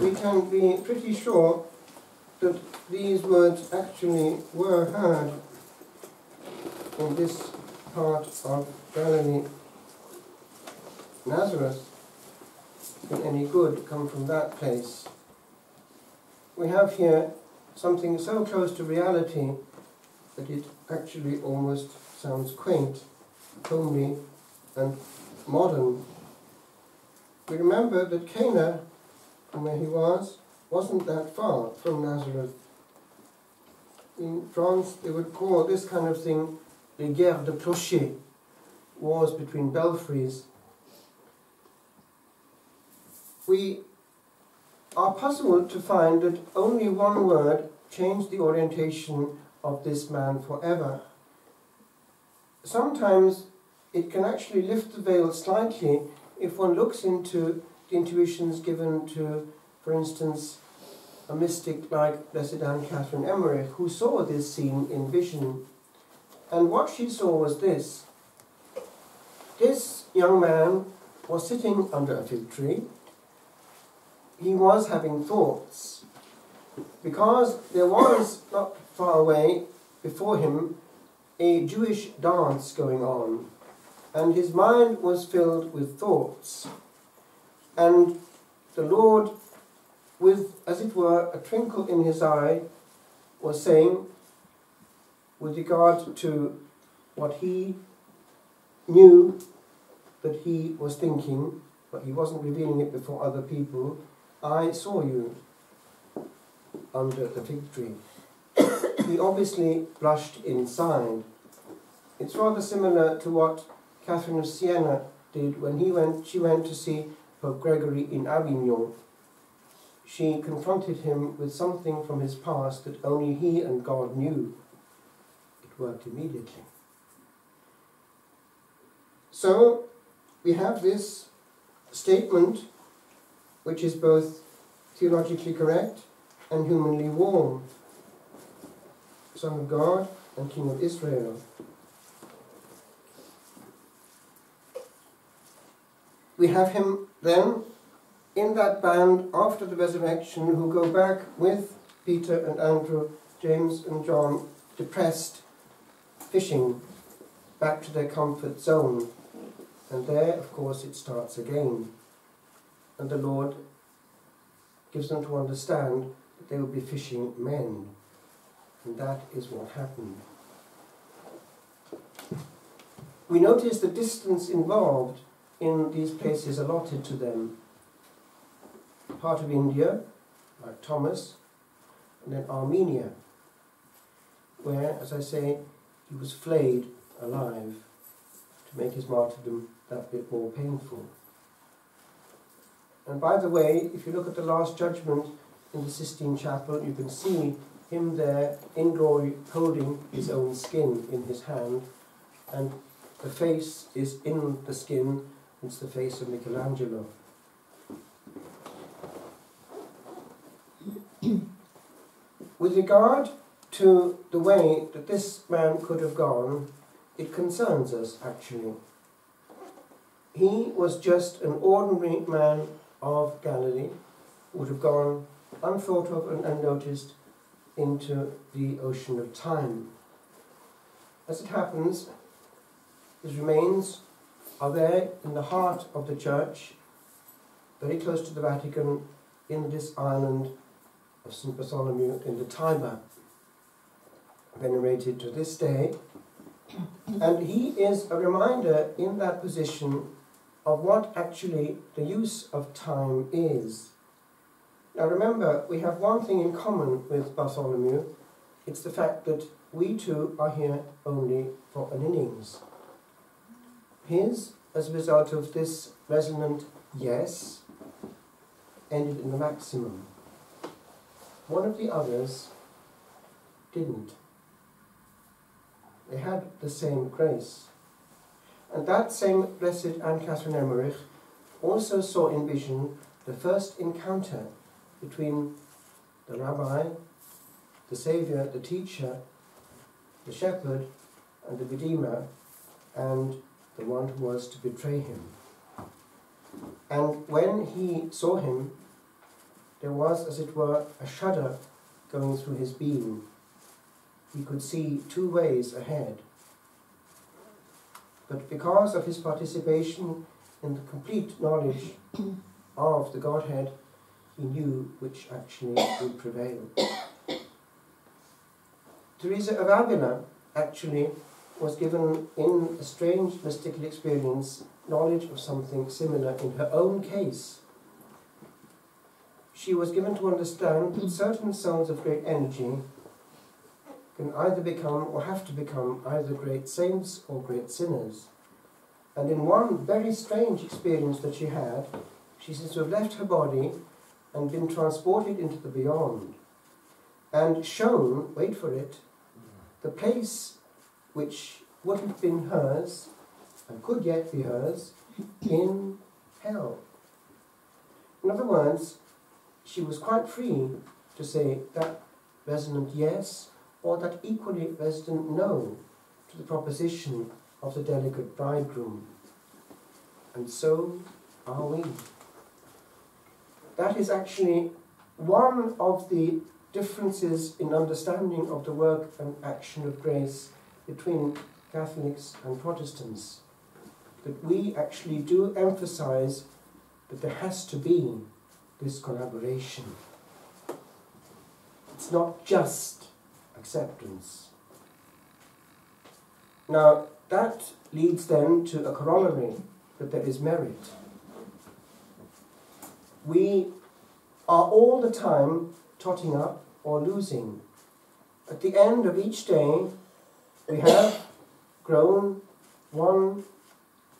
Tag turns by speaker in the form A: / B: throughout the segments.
A: we can be pretty sure that these words actually were heard in this part of Galilee. Nazareth, can any good come from that place? We have here something so close to reality that it actually almost sounds quaint, homely, and modern. We remember that Cana, from where he was, wasn't that far from Nazareth. In France, they would call this kind of thing les guerres de clochers, wars between belfries. We are puzzled to find that only one word changed the orientation of this man forever. Sometimes it can actually lift the veil slightly if one looks into the intuitions given to, for instance, a mystic like Blessed Anne Catherine Emmerich, who saw this scene in vision. And what she saw was this. This young man was sitting under a fig tree. He was having thoughts, because there was, not far away before him, a Jewish dance going on, and his mind was filled with thoughts. And the Lord, with, as it were, a twinkle in his eye, was saying, with regard to what he knew that he was thinking, but he wasn't revealing it before other people, I saw you under the fig tree. He obviously blushed inside. It's rather similar to what Catherine of Siena did when she went to see Pope Gregory in Avignon. She confronted him with something from his past that only he and God knew. It worked immediately. So we have this statement which is both theologically correct and humanly warm. Son of God and King of Israel. We have him then in that band after the resurrection who go back with Peter and Andrew, James and John, depressed, fishing, back to their comfort zone. And there, of course, it starts again. And the Lord gives them to understand that they will be fishing men. And that is what happened. We notice the distance involved in these places allotted to them. Part of India, like Thomas, and then Armenia, where, as I say, he was flayed alive to make his martyrdom that bit more painful. And by the way, if you look at the Last Judgment in the Sistine Chapel, you can see him there in glory holding his own skin in his hand, and the face is in the skin. It's the face of Michelangelo. With regard to the way that this man could have gone, it concerns us actually. He was just an ordinary man of Galilee, would have gone unthought of and unnoticed into the ocean of time. As it happens, his remains are there in the heart of the church, very close to the Vatican, in this island of St. Bartholomew in the Tiber, venerated to this day. And he is a reminder in that position of what actually the use of time is. Now remember, we have one thing in common with Bartholomew. It's the fact that we too are here only for an innings. His, as a result of this resonant yes, ended in the maximum. One of the others didn't. They had the same grace. And that same Blessed Anne Catherine Emmerich also saw in vision the first encounter between the rabbi, the saviour, the teacher, the shepherd, and the redeemer, and the one who was to betray him. And when he saw him, there was, as it were, a shudder going through his being. He could see 2 ways ahead. But because of his participation in the complete knowledge of the Godhead, he knew which actually would prevail. Teresa of Avila actually was given, in a strange mystical experience, knowledge of something similar in her own case. She was given to understand that certain souls of great energy can either become or have to become either great saints or great sinners. And in one very strange experience that she had, she seems to have left her body and been transported into the beyond and shown, wait for it, the place which would have been hers and could yet be hers in hell. In other words, she was quite free to say that resonant yes or that equally resonant no to the proposition of the delicate bridegroom. And so are we. That is actually one of the differences in understanding of the work and action of grace between Catholics and Protestants. That we actually do emphasize that there has to be this collaboration. It's not just acceptance. Now, that leads then to a corollary, that there is merit. We are all the time totting up or losing. At the end of each day, we have grown one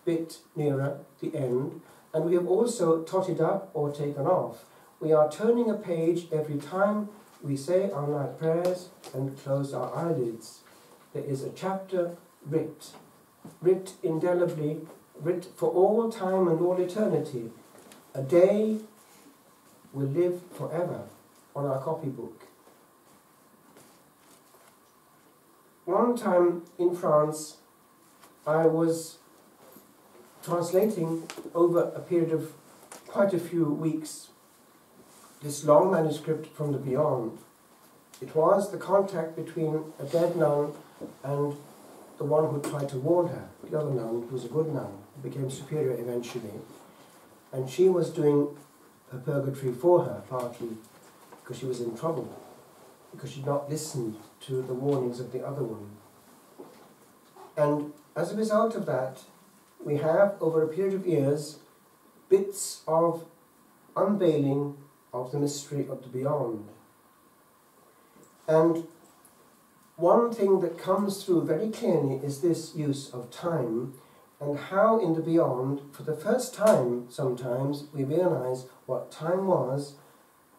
A: bit nearer the end, and we have also totted up or taken off. We are turning a page every time we say our night prayers and close our eyelids. There is a chapter writ indelibly, writ for all time and all eternity. A day will live forever on our copybook. One time in France, I was translating over a period of quite a few weeks this long manuscript from the Beyond. It was the contact between a dead nun and the one who tried to warn her, the other nun, who was a good nun, who became superior eventually. And she was doing her purgatory for her, partly because she was in trouble, because she'd not listened to the warnings of the other one. And as a result of that, we have, over a period of years, bits of unveiling of the mystery of the beyond. And one thing that comes through very clearly is this use of time, and how in the beyond, for the first time sometimes, we realize what time was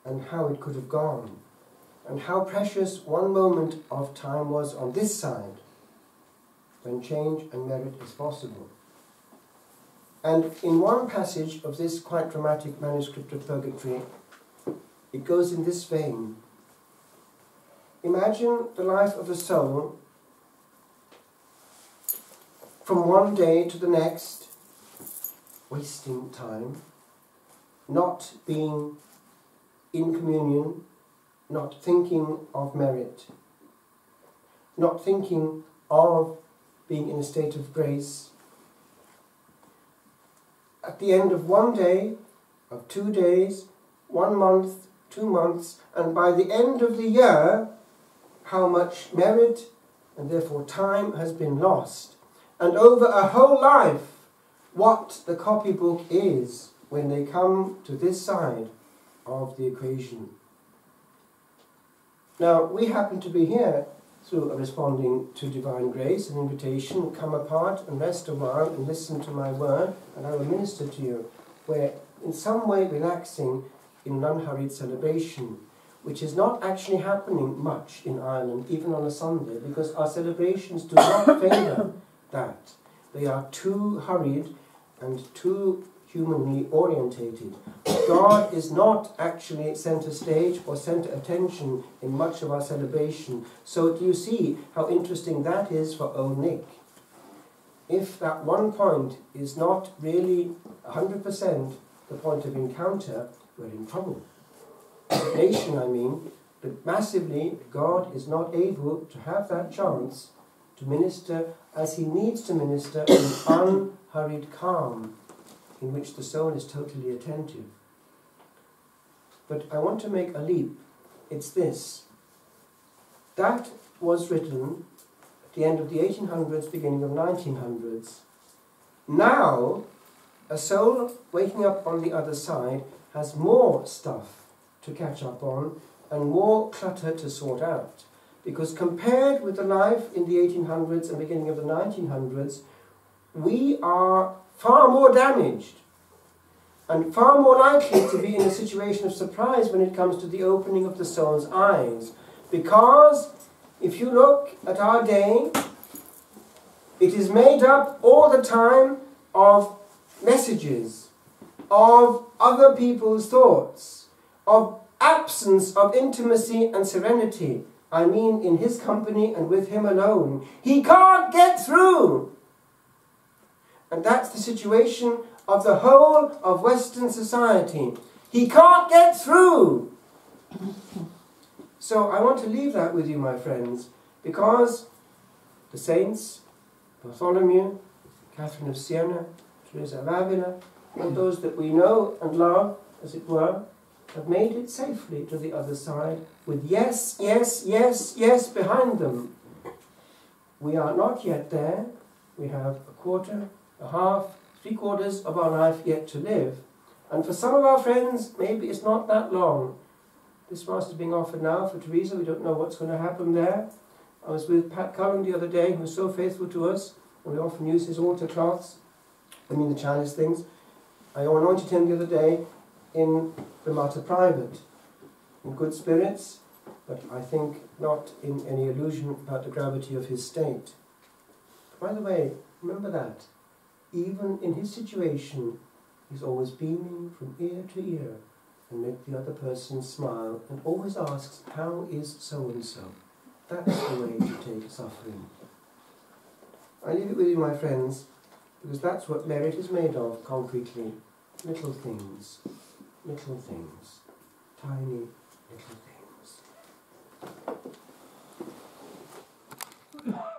A: and how it could have gone, and how precious one moment of time was on this side, when change and merit is possible. And in one passage of this quite dramatic manuscript of Purgatory, it goes in this vein. Imagine the life of a soul from one day to the next, wasting time, not being in communion, not thinking of merit, not thinking of being in a state of grace. At the end of one day, of 2 days, 1 month, 2 months, and by the end of the year, how much merit and therefore time has been lost. And over a whole life, what the copybook is when they come to this side of the equation. Now, we happen to be here through responding to divine grace, an invitation, come apart and rest a while and listen to my word, and I will minister to you. We're in some way relaxing in an unhurried celebration, which is not actually happening much in Ireland, even on a Sunday, because our celebrations do not favour that. They are too hurried and too humanly orientated. God is not actually centre stage or centre attention in much of our celebration. So do you see how interesting that is for old Nick? If that one point is not really 100% the point of encounter, we're in trouble. nation I mean, but massively God is not able to have that chance to minister as he needs to minister in unhurried calm, in which the soul is totally attentive. But I want to make a leap. It's this. That was written at the end of the 1800s, beginning of 1900s. Now, a soul waking up on the other side has more stuff to catch up on and more clutter to sort out. Because compared with the life in the 1800s and beginning of the 1900s, we are far more damaged and far more likely to be in a situation of surprise when it comes to the opening of the soul's eyes. Because if you look at our day, it is made up all the time of messages, of other people's thoughts, of absence of intimacy and serenity. I mean in his company and with him alone. He can't get through. And that's the situation of the whole of Western society. He can't get through. So I want to leave that with you, my friends, because the saints, Bartholomew, Catherine of Siena, Teresa of Avila, and those that we know and love, as it were, have made it safely to the other side with yes, yes, yes, yes behind them. We are not yet there. We have a quarter, a half, 3/4 of our life yet to live. And for some of our friends, maybe it's not that long. This Mass is being offered now for Teresa. We don't know what's going to happen there. I was with Pat Cullen the other day, who's so faithful to us, and we often use his altar cloths, the chalice things. I anointed him the other day in the Mater Private, in good spirits, but I think not in any illusion about the gravity of his state. By the way, remember that. Even in his situation, he's always beaming from ear to ear and make the other person smile and always asks, how is so-and-so? That's the way to take suffering. I leave it with you, my friends, because that's what merit is made of, concretely. Little things, tiny little things.